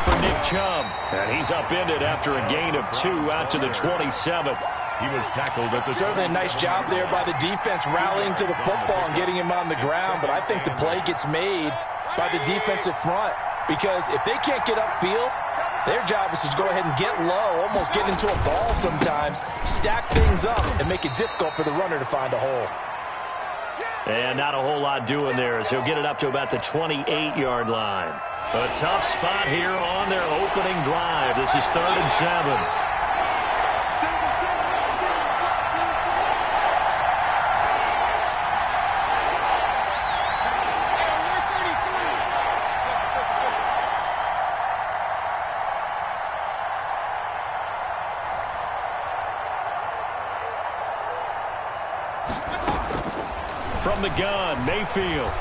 for Nick Chubb. And he's upended after a gain of 2 out to the 27th. He was tackled at the... Certainly a nice job there by the defense rallying to the football and getting him on the ground. But I think the play gets made by the defensive front. Because if they can't get upfield, their job is to go ahead and get low, almost get into a ball sometimes, stack things up, and make it difficult for the runner to find a hole. And not a whole lot doing there as he'll get it up to about the 28-yard line. A tough spot here on their opening drive. This is 3rd and 7. From the gun, Mayfield.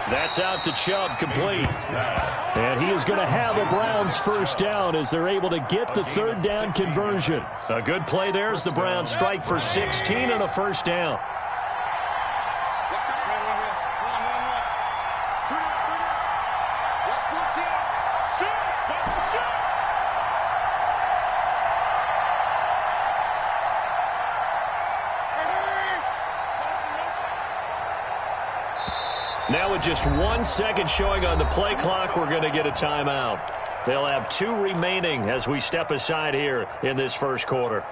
That's out to Chubb, complete. And he is going to have a Browns first down as they're able to get the 3rd down conversion. A good play there as the Browns strike for 16 and a first down. Now with just 1 second showing on the play clock, we're going to get a timeout. They'll have 2 remaining as we step aside here in this first quarter.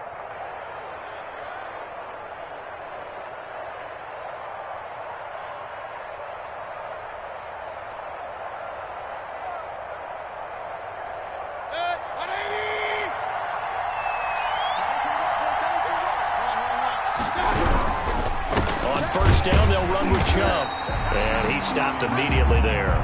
On first down, they'll run with Chubb. And he stopped immediately there.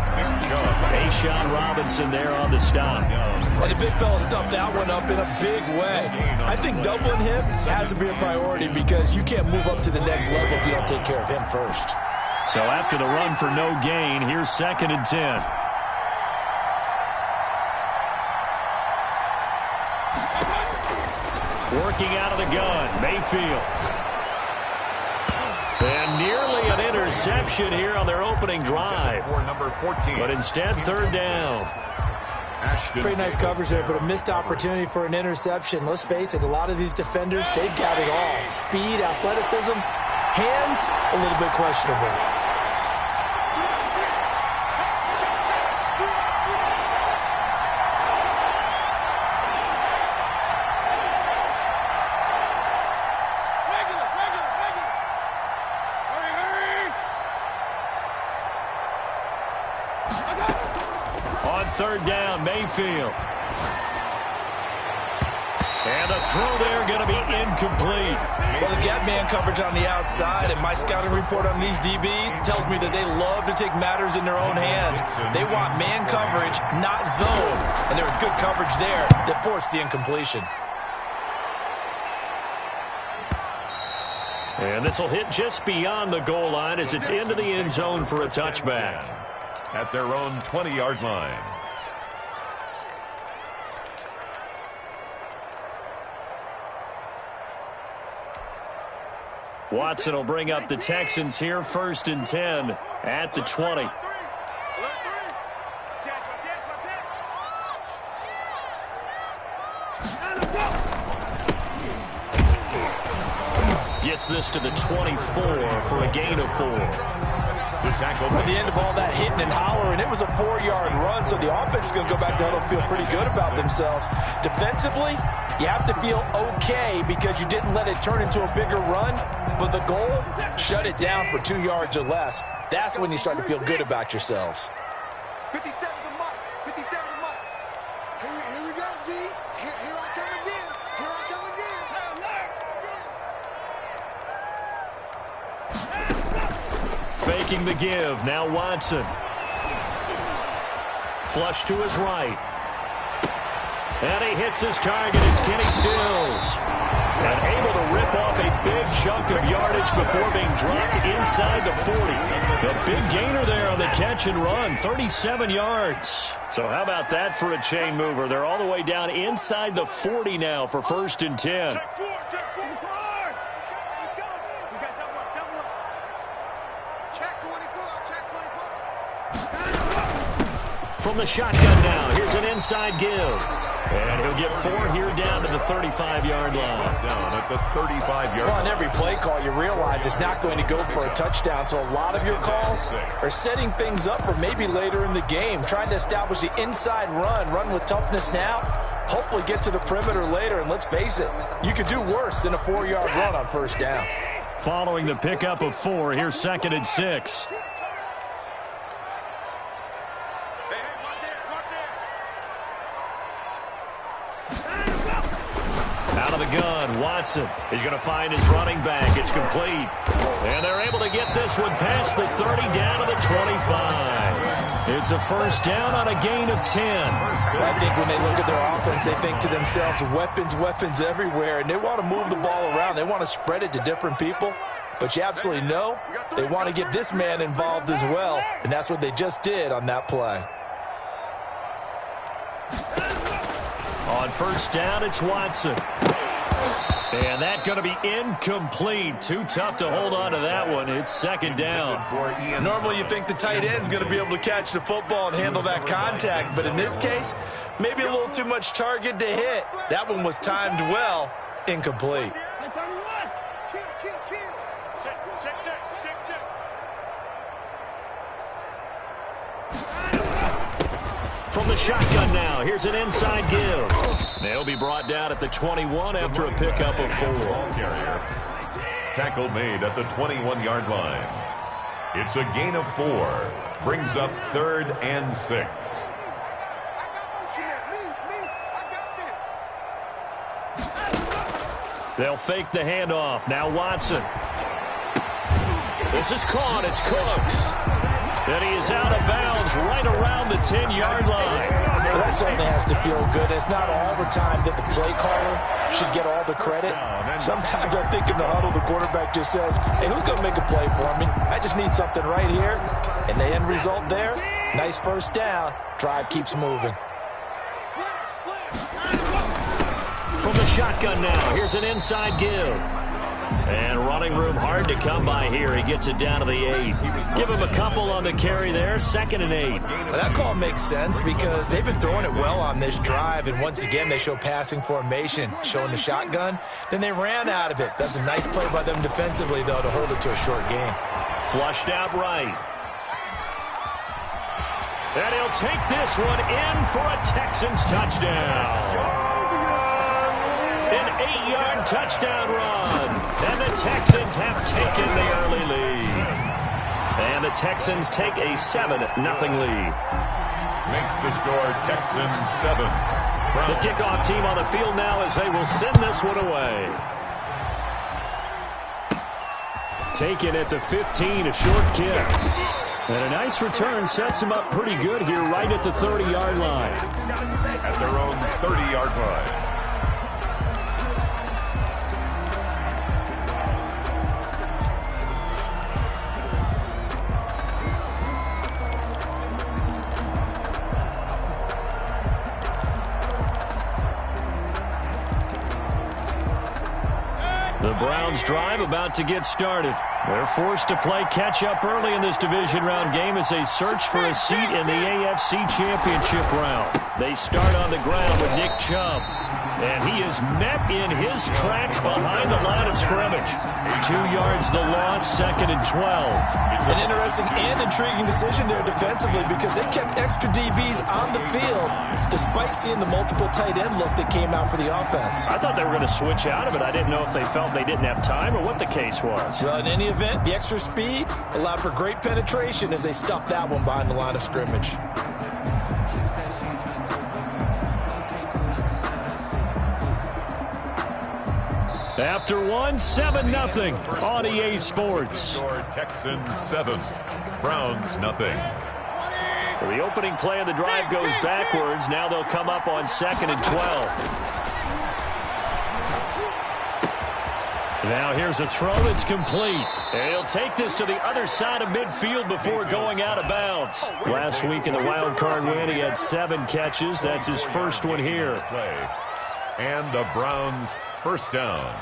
A'Shawn Robinson there on the stop. And the big fella stuffed that one up in a big way. I think doubling him has to be a priority because you can't move up to the next level if you don't take care of him first. So after the run for no gain, here's 2nd and 10. Working out of the gun, Mayfield. And nearly an interception here on their opening drive. But instead, 3rd down. Pretty nice coverage there, but a missed opportunity for an interception. Let's face it, a lot of these defenders, they've got it all. Speed, athleticism, hands, a little bit questionable. On 3rd down, Mayfield. And the throw there going to be incomplete. Well, they've got man coverage on the outside, and my scouting report on these DBs tells me that they love to take matters in their own hands. They want man coverage, not zone. And there was good coverage there that forced the incompletion. And this will hit just beyond the goal line as it's into the end zone for a touchback. At their own 20-yard line. Watson will bring up the Texans here, 1st and 10 at the 20. Gets this to the 24 for a gain of 4. At the end of all that hitting and hollering, it was a 4-yard run, so the offense is going to go back there and feel pretty good about themselves. Defensively, you have to feel okay because you didn't let it turn into a bigger run, but the goal, shut it down for 2 yards or less. That's when you start to feel good about yourselves. 57 to Mike. 57 to Mike. Here we go, D. Here I come again. Here I come again. Faking the give. Now Watson. Flush to his right. And he hits his target. It's Kenny Stills. And able to rip off a big chunk of yardage before being dropped inside the 40. A big gainer there on the catch and run. 37 yards. So how about that for a chain mover? They're all the way down inside the 40 now for 1st and 10. Check 4. Check 4. Let's go. We got double up. Double up. Check 24. Check 24. From the shotgun now, here's an inside give. And he'll get 4 here down to the 35-yard line. Down at the 35-yard Well, on line. every play call, you realize it's not going to go for a touchdown, so a lot of your calls are setting things up for maybe later in the game, trying to establish the inside run with toughness now, hopefully get to the perimeter later, and let's face it, you could do worse than a 4-yard run on first down. Following the pickup of 4, here's 2nd and 6. Out of the gun, Watson is going to find his running back. It's complete. And they're able to get this one past the 30 down to the 25. It's a first down on a gain of 10. I think when they look at their offense, they think to themselves, weapons everywhere, and they want to move the ball around. They want to spread it to different people. But you absolutely know they want to get this man involved as well, and that's what they just did on that play. On first down, it's Watson. And that's going to be incomplete. Too tough to hold on to that one. It's 2nd down. Normally you think the tight end's going to be able to catch the football and handle that contact, but in this case, maybe a little too much target to hit. That one was timed well, incomplete. From the shotgun now, here's an inside give. They'll be brought down at the 21 after a pickup of 4. Carrier. Tackle made at the 21-yard line. It's a gain of 4. Brings up 3rd and 6. They'll fake the handoff. Now Watson. This is caught. It's Cooks. And he is out of bounds right around the 10-yard line. Well, that certainly has to feel good. It's not all the time that the play caller should get all the credit. Sometimes I think in the huddle, the quarterback just says, hey, who's going to make a play for me? I just need something right here. And the end result there, nice first down. Drive keeps moving. From the shotgun now, here's an inside give. And running room hard to come by here. He gets it down to the 8. Give him a couple on the carry there. 2nd and 8. Well, that call makes sense because they've been throwing it well on this drive. And once again, they show passing formation, showing the shotgun. Then they ran out of it. That's a nice play by them defensively, though, to hold it to a short game. Flushed out right. And he'll take this one in for a Texans touchdown. An 8-yard touchdown run. And the Texans have taken the early lead. And the Texans take a 7-0 lead. Makes the score Texans 7. The kickoff team on the field now as they will send this one away. Taken at the 15, a short kick. And a nice return sets him up pretty good here right at the 30-yard line. At their own 30-yard line. The Browns drive about to get started. They're forced to play catch-up early in this division round game as they search for a seat in the AFC Championship round. They start on the ground with Nick Chubb. And he is met in his tracks behind the line of scrimmage. 2 yards the loss, 2nd and 12. An interesting and intriguing decision there defensively because they kept extra DBs on the field despite seeing the multiple tight end look that came out for the offense. I thought they were going to switch out of it. I didn't know if they felt they didn't have time or what the case was. Well, in any event, the extra speed allowed for great penetration as they stuffed that one behind the line of scrimmage. After one, 7-0 on EA Sports. Score Texans 7. Browns nothing. So the opening play of the drive goes backwards. Now they'll come up on 2nd and 12. Now here's a throw that's complete. And he'll take this to the other side of midfield before going out of bounds. Last week in the wild card win, he had 7 catches. That's his first one here. Play. And the Browns first down.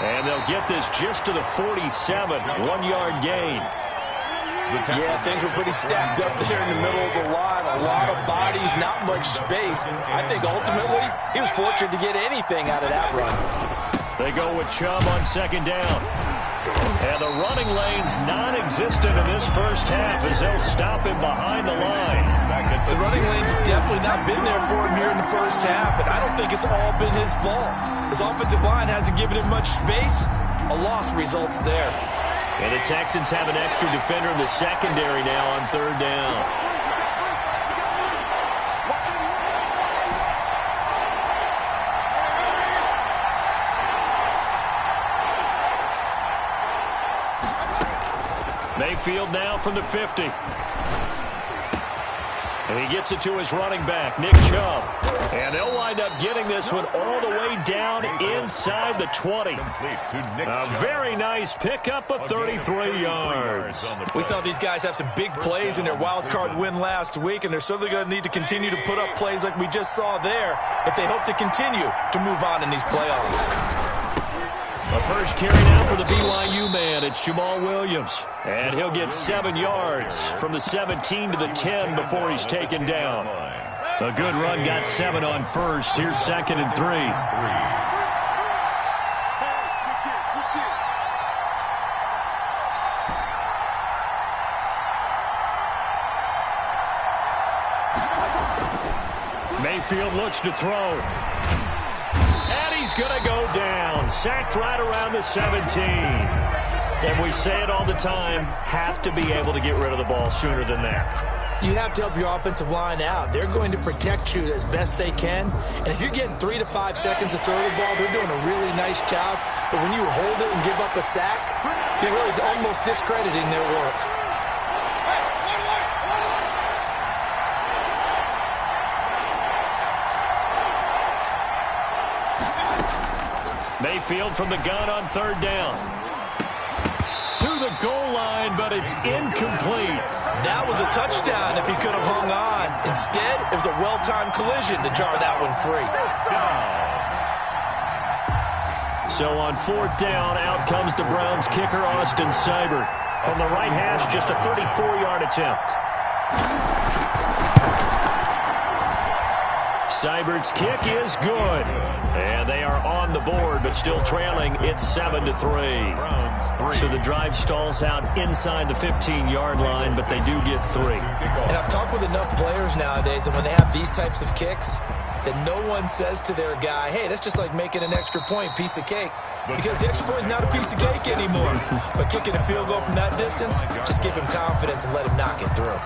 And they'll get this just to the 47, 1-yard gain. Yeah, things were pretty stacked up there in the middle of the line. A lot of bodies, not much space. I think ultimately he was fortunate to get anything out of that run. They go with Chubb on second down. And the running lane's non-existent in this first half as they'll stop him behind the line. The running lanes have definitely not been there for him here in the first half, and I don't think it's all been his fault. His offensive line hasn't given him much space. A loss results there. And the Texans have an extra defender in the secondary now on third down. Mayfield now from the 50. And he gets it to his running back, Nick Chubb. And they'll wind up getting this one all the way down inside the 20. A very nice pickup of 33 yards. We saw these guys have some big plays in their wild card win last week, and they're certainly going to need to continue to put up plays like we just saw there if they hope to continue to move on in these playoffs. A first carry now for the BYU man. It's Jamal Williams. And he'll get 7 yards from the 17 to the 10 before he's taken down. A good run, got 7 on first. Here's 2nd and 3. Mayfield looks to throw. He's going to go down. Sacked right around the 17. And we say it all the time, have to be able to get rid of the ball sooner than that. You have to help your offensive line out. They're going to protect you as best they can. And if you're getting 3 to 5 seconds to throw the ball, they're doing a really nice job. But when you hold it and give up a sack, you're really almost discrediting their work. Mayfield from the gun on third down. To the goal line, but it's incomplete. That was a touchdown if he could have hung on. Instead, it was a well-timed collision to jar that one free. So on fourth down, out comes the Browns kicker, Austin Seibert. From the right hash, just a 34-yard attempt. Seibert's kick is good. And they are on the board, but still trailing. It's 7-3. So the drive stalls out inside the 15-yard line, but they do get 3. And I've talked with enough players nowadays, and when they have these types of kicks, that no one says to their guy, hey, that's just like making an extra point, piece of cake. Because the extra point is not a piece of cake anymore. But kicking a field goal from that distance, just give him confidence and let him knock it through.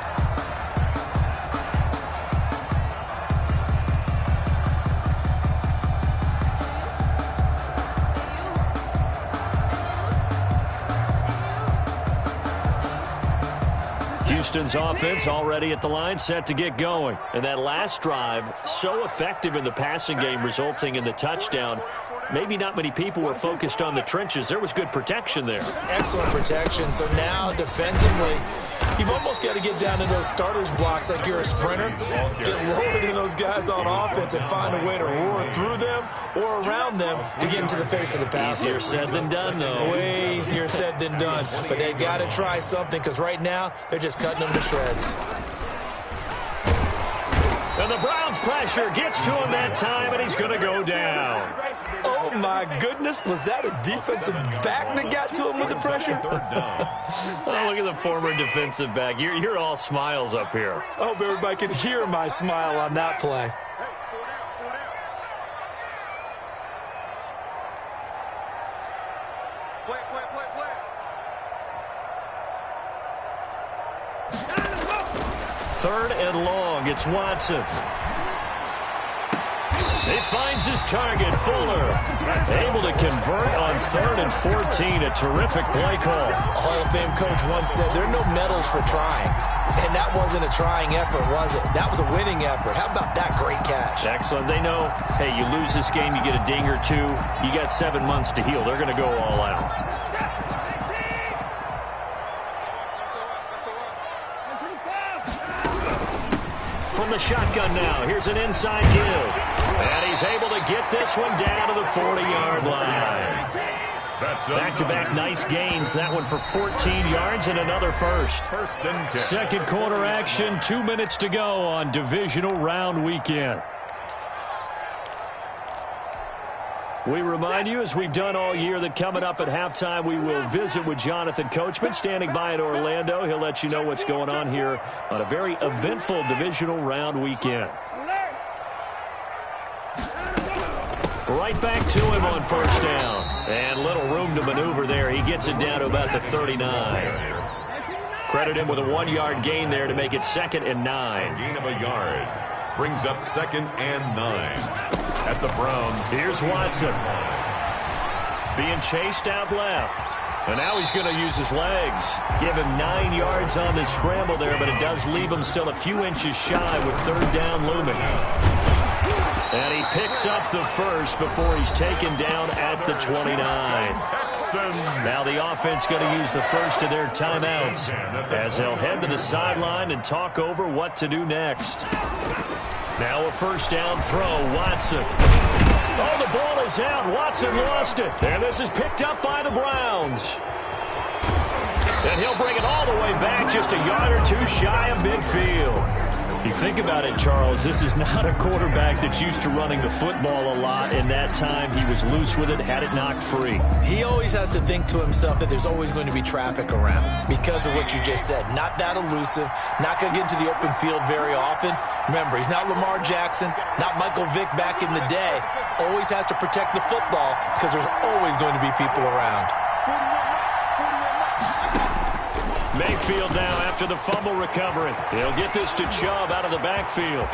Houston's offense already at the line, set to get going. And that last drive, so effective in the passing game, resulting in the touchdown. Maybe not many people were focused on the trenches. There was good protection there. Excellent protection. So now, defensively, you've almost got to get down to those starters blocks like you're a sprinter. Get lower than those guys on offense and find a way to roar through them or around them to get into the face of the passer. Easier said than done, though. Way easier said than done. But they've got to try something because right now they're just cutting them to shreds. And the Browns pressure gets to him that time, and he's going to go down. Oh, my goodness. Was that a defensive back that got to him with the pressure? Oh, look at the former defensive back. You're all smiles up here. I hope everybody can hear my smile on that play. Third and long. It's Watson. He finds his target, Fuller. Able to convert on 3rd and 14. A terrific play call. A Hall of Fame coach once said, there are no medals for trying. And that wasn't a trying effort, was it? That was a winning effort. How about that great catch? Excellent. They know, hey, you lose this game, you get a ding or two. You got 7 months to heal. They're going to go all out. From the shotgun now, here's an inside give. And he's able to get this one down to the 40-yard line. Back-to-back nice gains. That one for 14 yards and another first. Second quarter action, 2 minutes to go on divisional round weekend. We remind you, as we've done all year, that coming up at halftime, we will visit with Jonathan Coachman, standing by in Orlando. He'll let you know what's going on here on a very eventful divisional round weekend. Right back to him on first down. And little room to maneuver there. He gets it down to about the 39. Credit him with a 1-yard gain there to make it 2nd and 9. Gain of a yard. Brings up 2nd and 9. At the Browns. Here's Watson. Being chased out left. And now he's going to use his legs. Give him 9 yards on the scramble there, but it does leave him still a few inches shy with 3rd down looming. And he picks up the first before he's taken down at the 29. Now the offense going to use the first of their timeouts as they'll head to the sideline and talk over what to do next. Now a first down throw, Watson. Oh, the ball is out. Watson lost it. And this is picked up by the Browns. And he'll bring it all the way back, just a yard or two shy of midfield. You think about it, Charles, this is not a quarterback that's used to running the football a lot. In that time, he was loose with it, had it knocked free. He always has to think to himself that there's always going to be traffic around because of what you just said. Not that elusive, not going to get into the open field very often. Remember, he's not Lamar Jackson, not Michael Vick back in the day. Always has to protect the football because there's always going to be people around. Mayfield now after the fumble recovery. He'll get this to Chubb out of the backfield.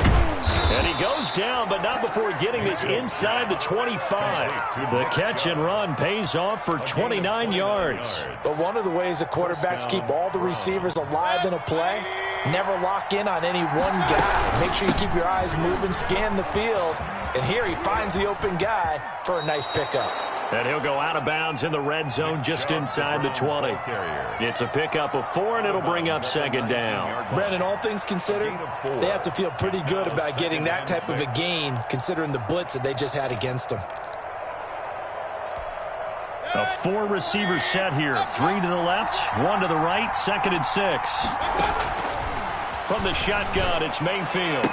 And he goes down, but not before getting this inside the 25. The catch and run pays off for 29 yards. But one of the ways the quarterbacks keep all the receivers alive in a play, never lock in on any one guy. Make sure you keep your eyes moving, scan the field. And here he finds the open guy for a nice pickup. And he'll go out of bounds in the red zone just inside the 20. It's a pickup of 4, and it'll bring up 2nd down. Brandon, all things considered, they have to feel pretty good about getting that type of a gain, considering the blitz that they just had against them. A 4-receiver set here. 3 to the left, 1 to the right, 2nd and 6. From the shotgun, it's Mayfield.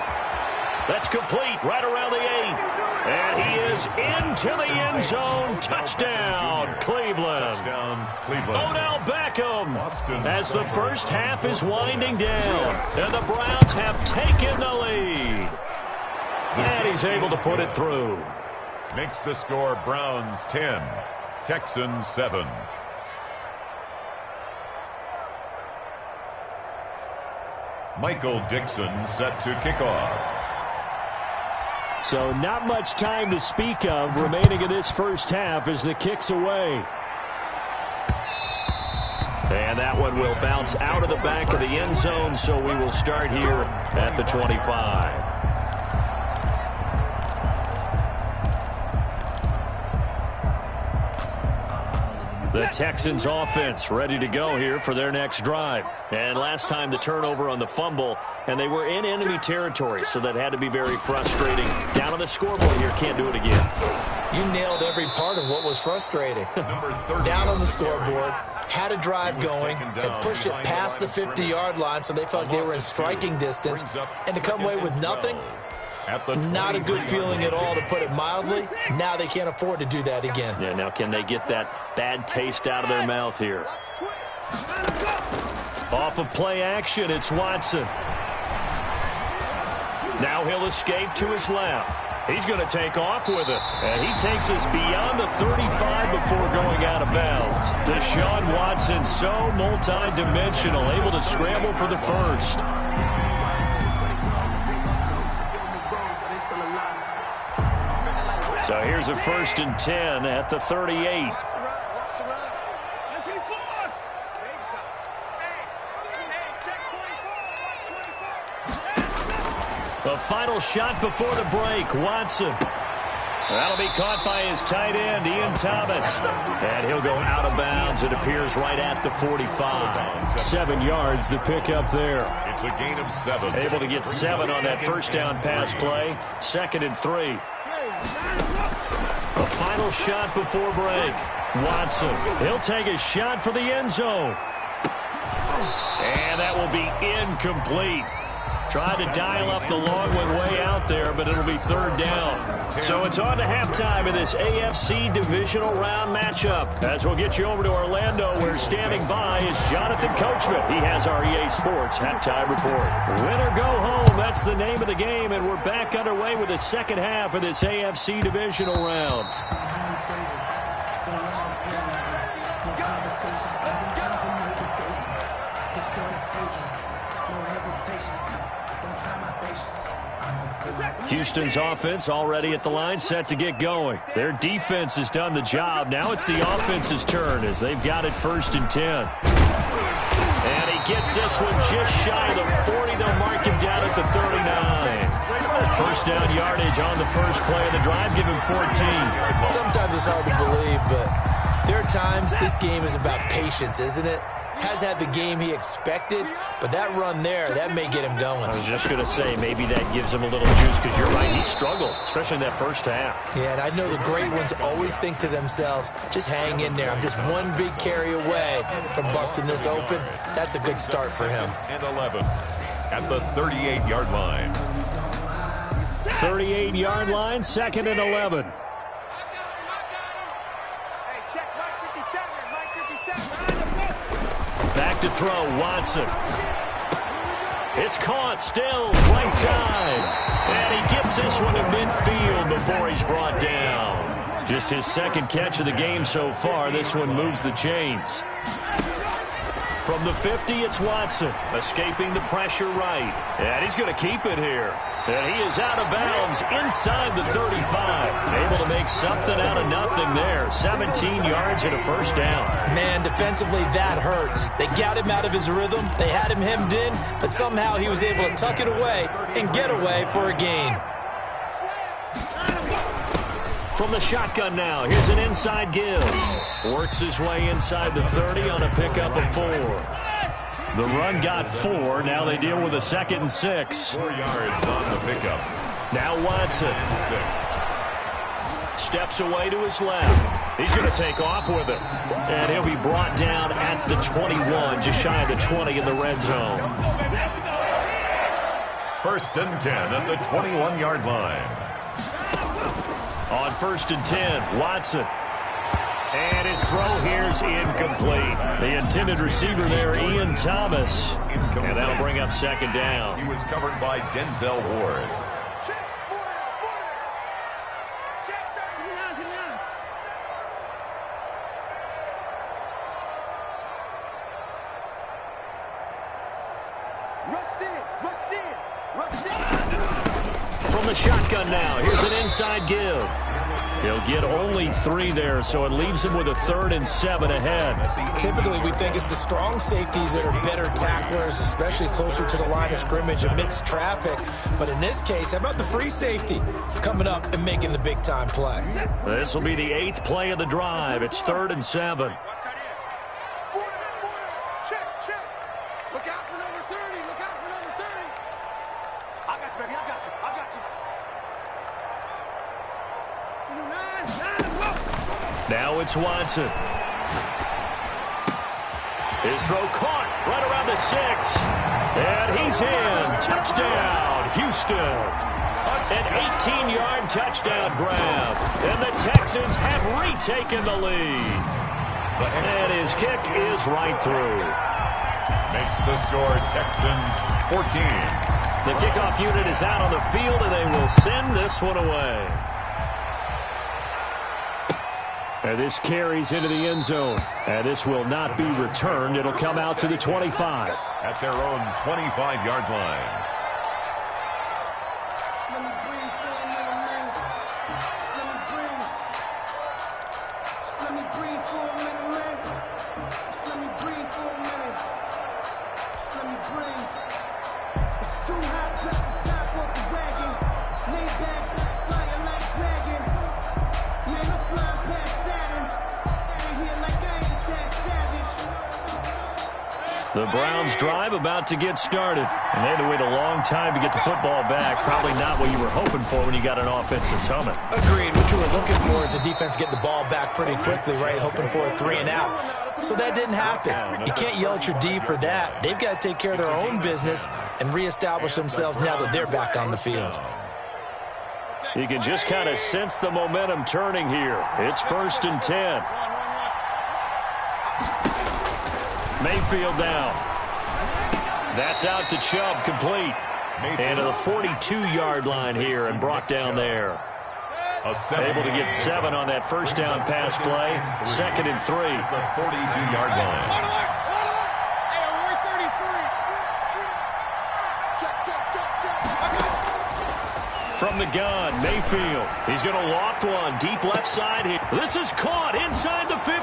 That's complete right around the 8. And he is into the end zone. Touchdown, Cleveland. Odell Beckham as the first half is winding down. And the Browns have taken the lead. And he's able to put it through. Makes the score Browns 10, Texans 7. Michael Dixon set to kick off. So not much time to speak of remaining in this first half as the kick's away. And that one will bounce out of the back of the end zone, so we will start here at the 25. The Texans offense ready to go here for their next drive. And last time the turnover on the fumble, and they were in enemy territory, so that had to be very frustrating. Down on the scoreboard here, can't do it again. You nailed every part of what was frustrating. Down on the scoreboard, had a drive going, and pushed it past the 50-yard line, so they felt like they were in striking distance, and to come away with nothing, not a good feeling at all, to put it mildly. Now they can't afford to do that again. Yeah, now can they get that bad taste out of their mouth here? Off of play action, it's Watson. Now he'll escape to his left. He's going to take off with it. And he takes us beyond the 35 before going out of bounds. Deshaun Watson, so multi-dimensional, able to scramble for the first. So here's a 1st and 10 at the 38. The final shot before the break, Watson. That'll be caught by his tight end, Ian Thomas. And he'll go out of bounds. It appears right at the 45. 7 yards, the pickup there. It's a gain of 7. Able to get 7 on that first down pass play. 2nd and 3. The final shot before break. Watson, he'll take a shot for the end zone. And that will be incomplete. Tried to dial up the long one way out there, but it'll be third down. So it's on to halftime in this AFC divisional round matchup. As we'll get you over to Orlando, where standing by is Jonathan Coachman. He has our EA Sports halftime report. Win or go home, that's the name of the game, and we're back underway with the second half of this AFC divisional round. Houston's offense already at the line, set to get going. Their defense has done the job. Now it's the offense's turn as they've got it 1st and 10. And he gets this one just shy of the 40. They'll mark him down at the 39. First down yardage on the first play of the drive. Give him 14. Sometimes it's hard to believe, but there are times this game is about patience, isn't it? Has had the game he expected, but that run there, that may get him going. I was just going to say, maybe that gives him a little juice, because you're right, he struggled, especially in that first half. Yeah, and I know the great ones always think to themselves, just hang in there. I'm just one big carry away from busting this open. That's a good start for him. And 11 at the 38-yard line. 38-yard line, 2nd and 11. Back to throw, Watson. It's caught, Stills, right side. And he gets this one to midfield before he's brought down. Just his second catch of the game so far. This one moves the chains. From the 50, it's Watson, escaping the pressure right. And he's going to keep it here. And he is out of bounds inside the 35. Able to make something out of nothing there. 17 yards and a first down. Man, defensively, that hurts. They got him out of his rhythm. They had him hemmed in, but somehow he was able to tuck it away and get away for a gain. From the shotgun now, here's an inside give. Works his way inside the 30 on a pickup of 4. The run got 4. Now they deal with a 2nd and 6. 4 yards on the pickup. Now Watson. 6. Steps away to his left. He's going to take off with it. And he'll be brought down at the 21, just shy of the 20 in the red zone. 1st and 10 at the 21-yard line. On 1st and 10, Watson. And his throw here's incomplete. The intended receiver there, Ian Thomas. And that'll bring up 2nd down. He was covered by Denzel Ward. From the shotgun now, here's an inside give. He'll get only 3 there, so it leaves him with a 3rd and 7 ahead. Typically, we think it's the strong safeties that are better tacklers, especially closer to the line of scrimmage amidst traffic. But in this case, how about the free safety coming up and making the big-time play? This will be the 8th play of the drive. It's 3rd and 7. Now it's Watson. His throw caught right around the 6. And he's in. Touchdown, Houston. An 18-yard touchdown grab. And the Texans have retaken the lead. And his kick is right through. Makes the score Texans 14. The kickoff unit is out on the field, and they will send this one away. And this carries into the end zone. And this will not be returned. It'll come out to the 25. At their own 25-yard line. The Browns drive about to get started. And they had to wait a long time to get the football back. Probably not what you were hoping for when you got an offense that's humming. Agreed. What you were looking for is a defense getting the ball back pretty quickly, right? Hoping for a 3 and out. So that didn't happen. You can't yell at your D for that. They've got to take care of their own business and reestablish themselves now that they're back on the field. You can just kind of sense the momentum turning here. It's 1st and 10. Mayfield down. That's out to Chubb, complete. And to the 42-yard line here and brought down there. Able to get 7 on that first down pass play. 2nd and 3. The 42-yard line. From the gun, Mayfield. He's going to loft one deep left side here. This is caught inside the 15.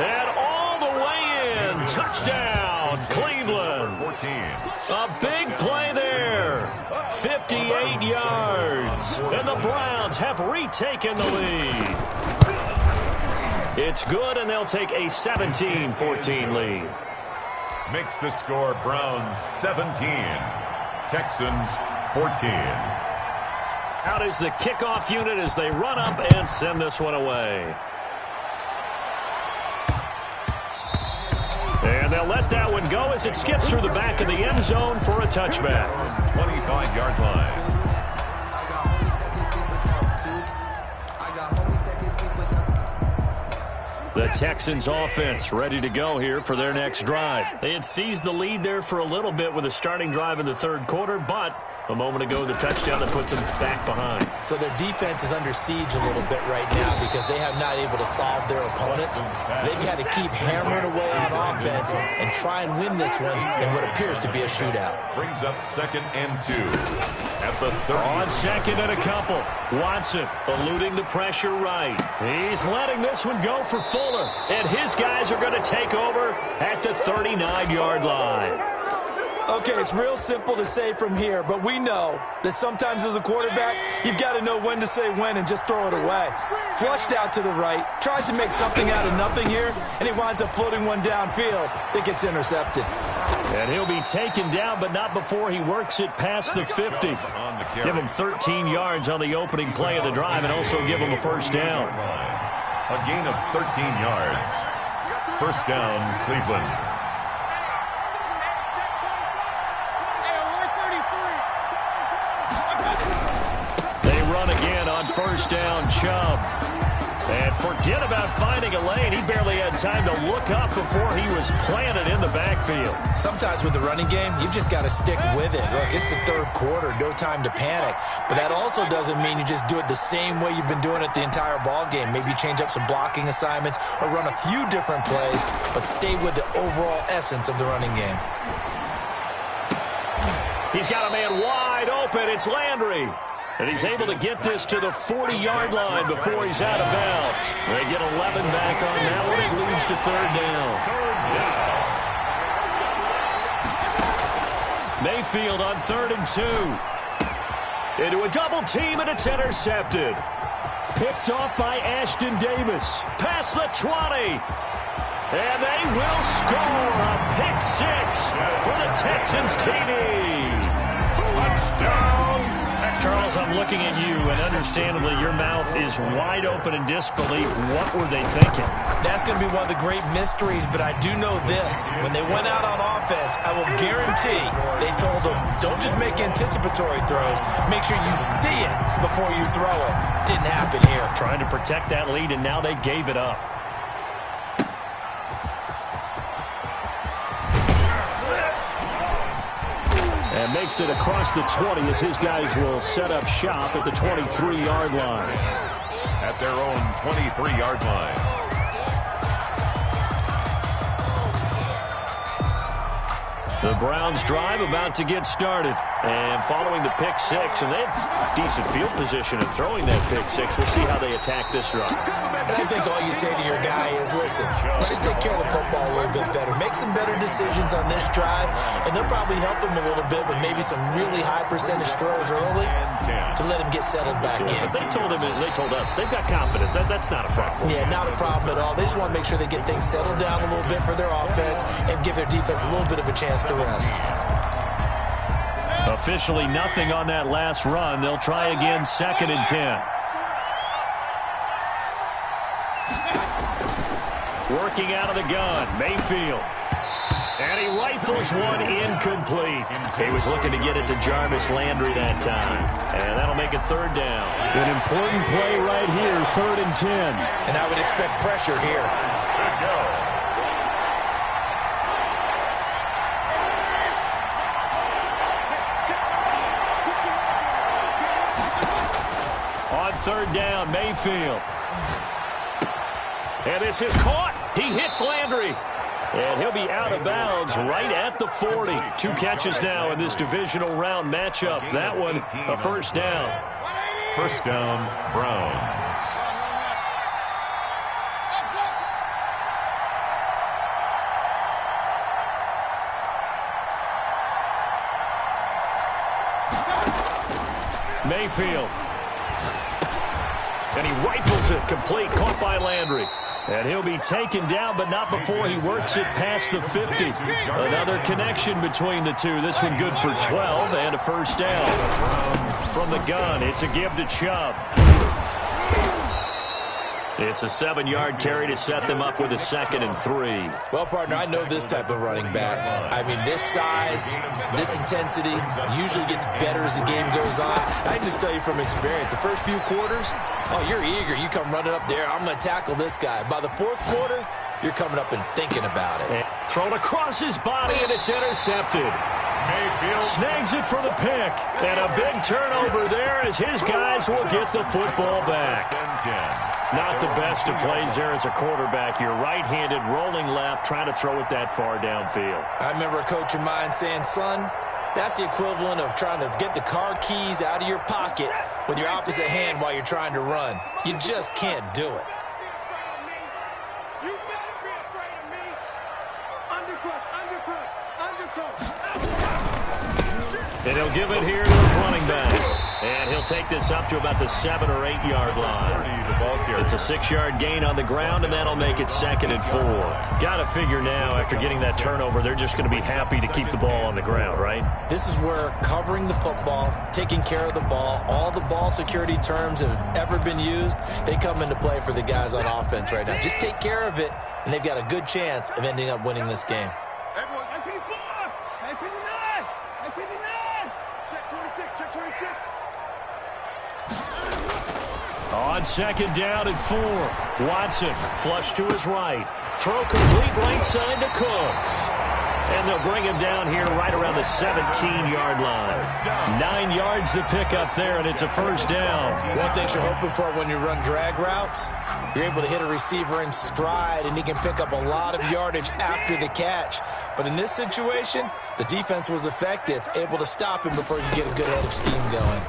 And all the way in. Touchdown, Cleveland. A big play there. 58 yards. And the Browns have retaken the lead. It's good, and they'll take a 17-14 lead. Makes the score Browns 17. Texans 14. Out is the kickoff unit as they run up and send this one away. And they'll let that one go as it skips through the back of the end zone for a touchback. 25-yard line. The Texans offense ready to go here for their next drive. They had seized the lead there for a little bit with a starting drive in the 3rd quarter, but a moment ago the touchdown that puts them back behind. So their defense is under siege a little bit right now because they have not able to solve their opponents. So they've got to keep hammering away on offense and try and win this one in what appears to be a shootout. Brings up 2nd and 2 at the 30. On 2nd and a couple. Watson eluding the pressure right. He's letting this one go for Fuller. And his guys are going to take over at the 39-yard line. Okay, it's real simple to say from here, but we know that sometimes as a quarterback, you've got to know when to say when and just throw it away. Flushed out to the right, tries to make something out of nothing here, and he winds up floating one downfield that gets intercepted. And he'll be taken down, but not before he works it past the 50. Give him 13 yards on the opening play of the drive and also give him a first down. A gain of 13 yards. First down, Cleveland. Again on first down, Chubb. And forget about finding a lane. He barely had time to look up before he was planted in the backfield. Sometimes with the running game, you've just got to stick with it. Look, it's the 3rd quarter, no time to panic. But that also doesn't mean you just do it the same way you've been doing it the entire ball game. Maybe change up some blocking assignments or run a few different plays, but stay with the overall essence of the running game. He's got a man wide open. It's Landry. And he's able to get this to the 40-yard line before he's out of bounds. They get 11 back on that one. It leads to 3rd down. Mayfield on 3rd and 2. Into a double team, and it's intercepted. Picked off by Ashton Davis. Past the 20. And they will score a pick 6 for the Texans TV. Touchdown. Charles, I'm looking at you, and understandably, your mouth is wide open in disbelief. What were they thinking? That's going to be one of the great mysteries, but I do know this. When they went out on offense, I will guarantee they told them, don't just make anticipatory throws. Make sure you see it before you throw it. Didn't happen here. Trying to protect that lead, and now they gave it up. And makes it across the 20 as his guys will set up shop at the 23-yard line. At their own 23-yard line. The Browns drive about to get started. And following the pick 6, and they have decent field position of throwing that pick 6. We'll see how they attack this drive. And I think all you say to your guy is, listen, let's just take care of the football a little bit better. Make some better decisions on this drive, and they'll probably help him a little bit with maybe some really high percentage throws early to let him get settled back in. They told us they've got confidence. That's not a problem. Yeah, not a problem at all. They just want to make sure they get things settled down a little bit for their offense and give their defense a little bit of a chance to rest. Officially nothing on that last run. They'll try again, 2nd and 10. Working out of the gun, Mayfield. And he rifles one incomplete. He was looking to get it to Jarvis Landry that time. And that'll make it 3rd down. An important play right here, 3rd and 10. And I would expect pressure here. On 3rd down, Mayfield. And this is caught. He hits Landry. And he'll be out of bounds right at the 40. 2 catches now in this divisional round matchup. That one, a 1st down. 1st down, Browns. Mayfield. And he rifles it complete, caught by Landry. And he'll be taken down, but not before he works it past the 50. Another connection between the two. This one good for 12 and a 1st down. From the gun, it's a give to Chubb. It's a 7-yard carry to set them up with a 2nd and 3. Well, partner, I know this type of running back. I mean, this size, this intensity usually gets better as the game goes on. I can just tell you from experience, the first few quarters, oh, you're eager. You come running up there, I'm going to tackle this guy. By the 4th quarter, you're coming up and thinking about it. And thrown across his body, and it's intercepted. Mayfield snags it for the pick. And a big turnover there as his guys will get the football back. Not the best of plays there as a quarterback. You're right-handed, rolling left, trying to throw it that far downfield. I remember a coach of mine saying, son, that's the equivalent of trying to get the car keys out of your pocket with your opposite hand while you're trying to run. You just can't do it. And he'll give it here to his running back. And he'll take this up to about the 7 or 8 yard line. It's a 6-yard gain on the ground, and that'll make it 2nd and 4. Got to figure now, after getting that turnover, they're just going to be happy to keep the ball on the ground, right? This is where covering the football, taking care of the ball, all the ball security terms that have ever been used, they come into play for the guys on offense right now. Just take care of it, and they've got a good chance of ending up winning this game. Everyone, IP4, IP9, IP9. Check 26, check 26. On 2nd down and 4. Watson flush to his right. Throw complete right side to Cooks. And they'll bring him down here right around the 17-yard line. 9 yards to pick up there, and it's a 1st down. One thing you're hoping for when you run drag routes, you're able to hit a receiver in stride, and he can pick up a lot of yardage after the catch. But in this situation, the defense was effective, able to stop him before you get a good head of steam going.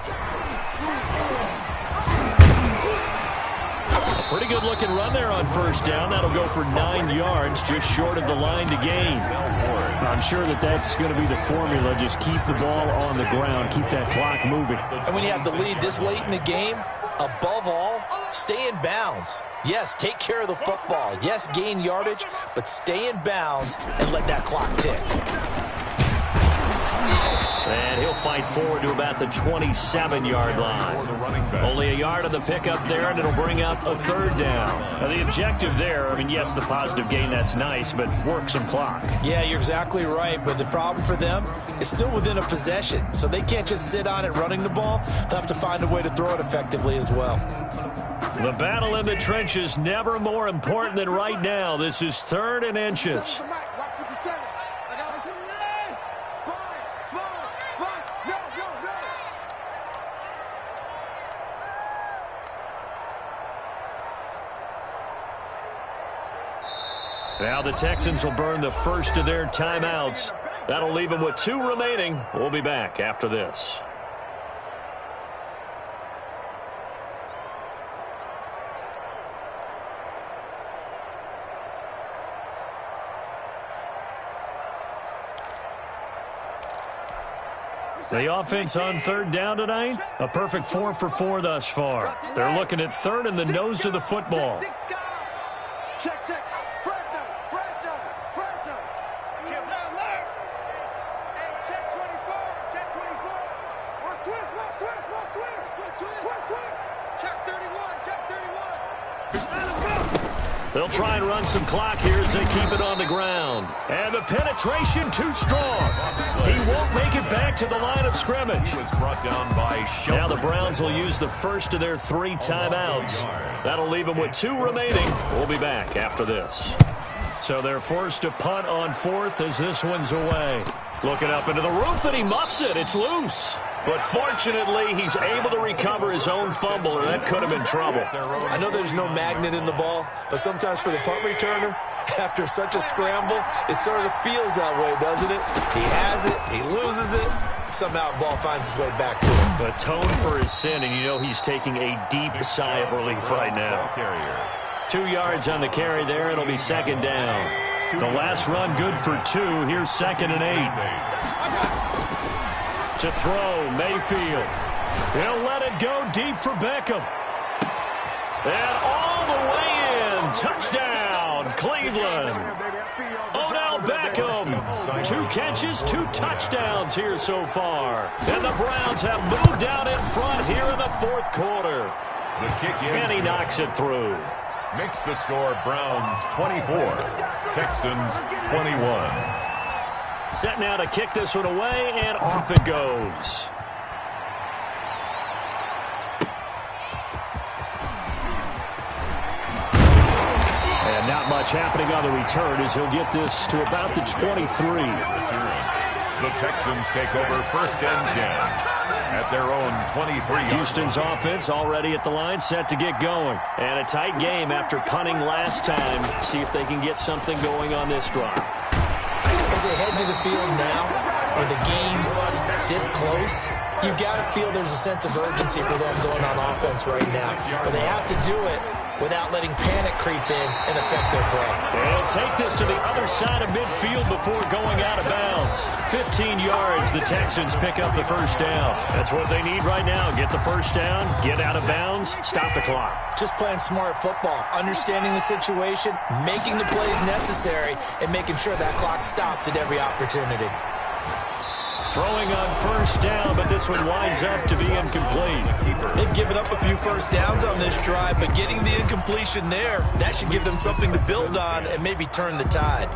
Pretty good-looking run there on 1st down. That'll go for 9 yards, just short of the line to gain. I'm sure that's going to be the formula. Just keep the ball on the ground, keep that clock moving. And when you have the lead this late in the game, above all, stay in bounds. Yes, take care of the football. Yes, gain yardage, but stay in bounds and let that clock tick. And he'll fight forward to about the 27-yard line. Only a yard on the pickup there, and it'll bring up a 3rd down. Now, the objective there, I mean, yes, the positive gain, that's nice, but work some clock. Yeah, you're exactly right, but the problem for them is still within a possession, so they can't just sit on it running the ball. They'll have to find a way to throw it effectively as well. The battle in the trenches, never more important than right now. This is 3rd and inches. Now the Texans will burn the first of their timeouts. That'll leave them with 2 remaining. We'll be back after this. The offense on third down tonight, a perfect 4 for 4 thus far. They're looking at third in the nose of the football. Check. Fresno. Hey, check 24. Watch twist. Check 31. They'll try and run some clock here as they keep it on the ground. And the penetration too strong. He won't make it back to the line of scrimmage. He was brought down by Now the Browns will use the first of their 3 timeouts. That'll leave them with 2 remaining. We'll be back after this. So they're forced to punt on 4th as this one's away. Looking up into the roof, and he muffs it. It's loose. But fortunately, he's able to recover his own fumble, or that could have been trouble. I know there's no magnet in the ball, but sometimes for the punt returner, after such a scramble, it sort of feels that way, doesn't it? He has it, he loses it, somehow the ball finds its way back to him. But tone for his sin, and you know he's taking a deep sigh of relief right now. 2 yards on the carry there. It'll be second down. The last run good for 2. Here's 2nd and 8. To throw, Mayfield. He'll let it go deep for Beckham. And all the way in. Touchdown, Cleveland. Odell Beckham. 2 catches, 2 touchdowns here so far. And the Browns have moved out in front here in the 4th quarter. The kick is And he knocks it through. Makes the score Browns 24, Texans 21. Set now to kick this one away, and off it goes. And not much happening on the return as he'll get this to about the 23. The Texans take over 1st and 10 at their own 23. Houston's offense already at the line, set to get going. And a tight game after punting last time. See if they can get something going on this drive. As they head to the field now, with the game this close, you've got to feel there's a sense of urgency for them going on offense right now. But they have to do it without letting panic creep in and affect their play. They'll take this to the other side of midfield before going out of bounds. 15 yards, the Texans pick up the first down. That's what they need right now. Get the first down, get out of bounds, stop the clock. Just playing smart football, understanding the situation, making the plays necessary, and making sure that clock stops at every opportunity. Throwing on first down, but this one winds up to be incomplete. They've given up a few first downs on this drive, but getting the incompletion there, that should give them something to build on and maybe turn the tide.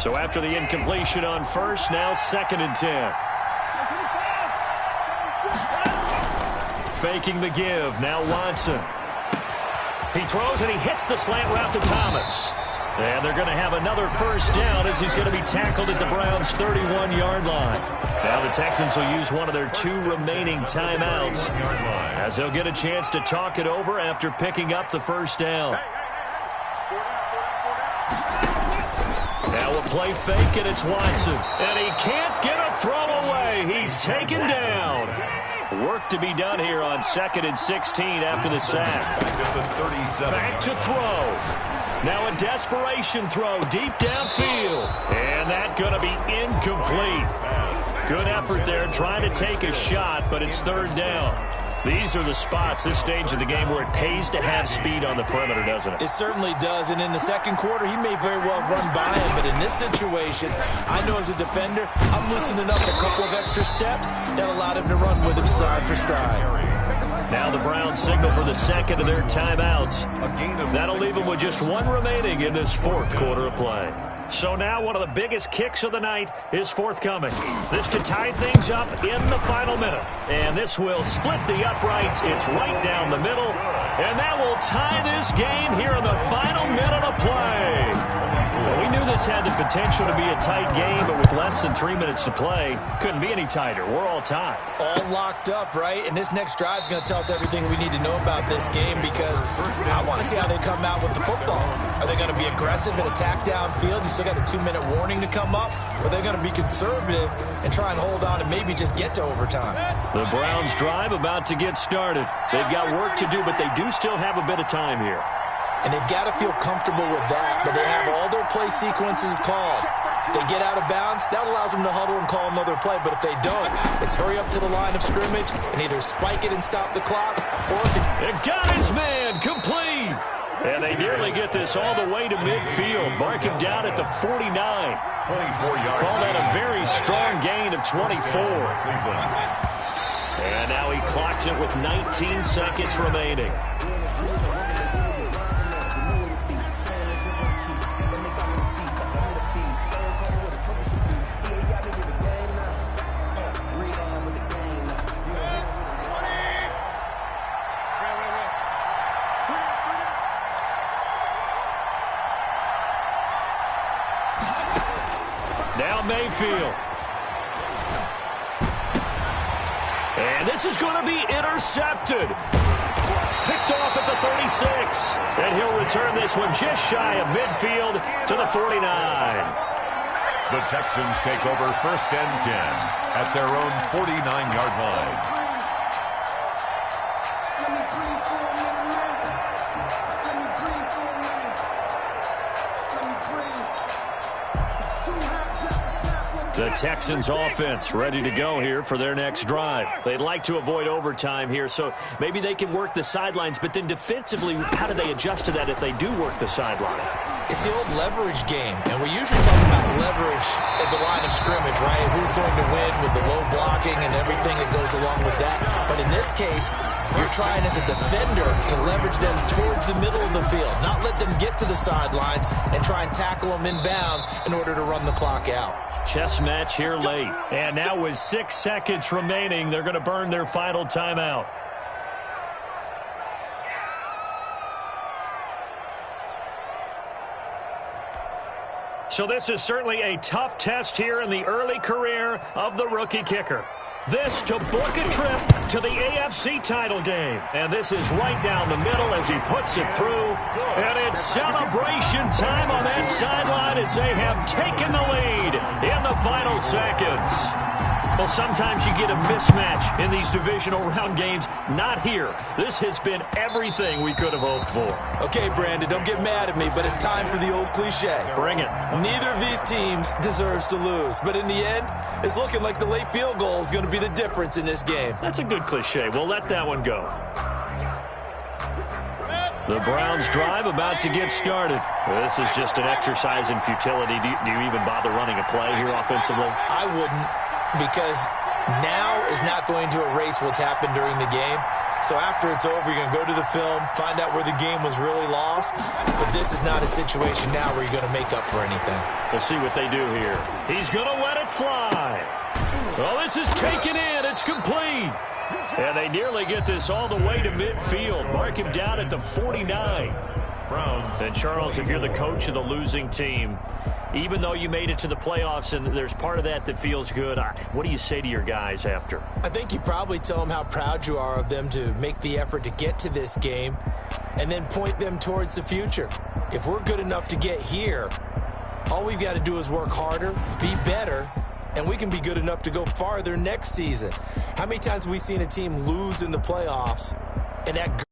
So after the incompletion on first, now 2nd and 10. Faking the give, now Watson. He throws and he hits the slant route to Thomas. And they're going to have another first down as he's going to be tackled at the Browns' 31-yard line. Now the Texans will use one of their 2 remaining timeouts as they'll get a chance to talk it over after picking up the first down. Now a play fake, and it's Watson. And he can't get a throw away. He's taken down. Work to be done here on 2nd and 16 after the sack. Back to throw. Now a desperation throw deep downfield. And that's going to be incomplete. Good effort there trying to take a shot, but it's 3rd down. These are the spots, this stage of the game, where it pays to have speed on the perimeter, doesn't it? It certainly does, and in the 2nd quarter, he may very well run by him, but in this situation, I know as a defender, I'm loosening up a couple of extra steps that allowed him to run with him stride for stride. Now the Browns signal for the 2nd of their timeouts. That'll leave them with just 1 remaining in this 4th quarter of play. So now one of the biggest kicks of the night is forthcoming. This to tie things up in the final minute. And this will split the uprights. It's right down the middle. And that will tie this game here in the final minute of play. Well, we knew this had the potential to be a tight game, but with less than 3 minutes to play, couldn't be any tighter. We're all tied. All locked up, right? And this next drive is going to tell us everything we need to know about this game because I want to see how they come out with the football. Are they going to be aggressive and attack downfield? You still got the 2-minute warning to come up? Or are they going to be conservative and try and hold on and maybe just get to overtime? The Browns drive about to get started. They've got work to do, but they do still have a bit of time here. And they've got to feel comfortable with that, but they have all their play sequences called. If they get out of bounds, that allows them to huddle and call another play. But if they don't, it's hurry up to the line of scrimmage and either spike it and stop the clock, or it got his man complete. And they nearly get this all the way to midfield. Mark him down at the 49. 24-yard. Call that a very strong gain of 24. And now he clocks it with 19 seconds remaining. Now Mayfield. And this is going to be intercepted. Picked off at the 36. And he'll return this one just shy of midfield to the 49. The Texans take over 1st and 10 at their own 49-yard line. The Texans offense ready to go here for their next drive. They'd like to avoid overtime here, so maybe they can work the sidelines, but then defensively, how do they adjust to that if they do work the sideline? It's the old leverage game, and we're usually talking about leverage at the line of scrimmage, right? Who's going to win with the low blocking and everything that goes along with that. But in this case, you're trying as a defender to leverage them towards the middle of the field, not let them get to the sidelines and try and tackle them in bounds in order to run the clock out. Chess match here late. And now with 6 seconds remaining, they're going to burn their final timeout. So this is certainly a tough test here in the early career of the rookie kicker. This to book a trip to the AFC title game. And this is right down the middle as he puts it through. And it's celebration time on that sideline as they have taken the lead in the final seconds. Well, sometimes you get a mismatch in these divisional round games. Not here. This has been everything we could have hoped for. Okay, Brandon, don't get mad at me, but it's time for the old cliche. Bring it. Neither of these teams deserves to lose. But in the end, it's looking like the late field goal is going to be the difference in this game. That's a good cliche. We'll let that one go. The Browns drive about to get started. This is just an exercise in futility. Do you even bother running a play here offensively? I wouldn't, because now is not going to erase what's happened during the game. So after it's over, you're going to go to the film, find out where the game was really lost. But this is not a situation now where you're going to make up for anything. We'll see what they do here. He's going to let it fly. Well, this is taken in. It's complete. And they nearly get this all the way to midfield. Mark him down at the 49. And Charles, if you're the coach of the losing team, even though you made it to the playoffs and there's part of that that feels good, what do you say to your guys after? I think you probably tell them how proud you are of them to make the effort to get to this game and then point them towards the future. If we're good enough to get here, all we've got to do is work harder, be better, and we can be good enough to go farther next season. How many times have we seen a team lose in the playoffs and that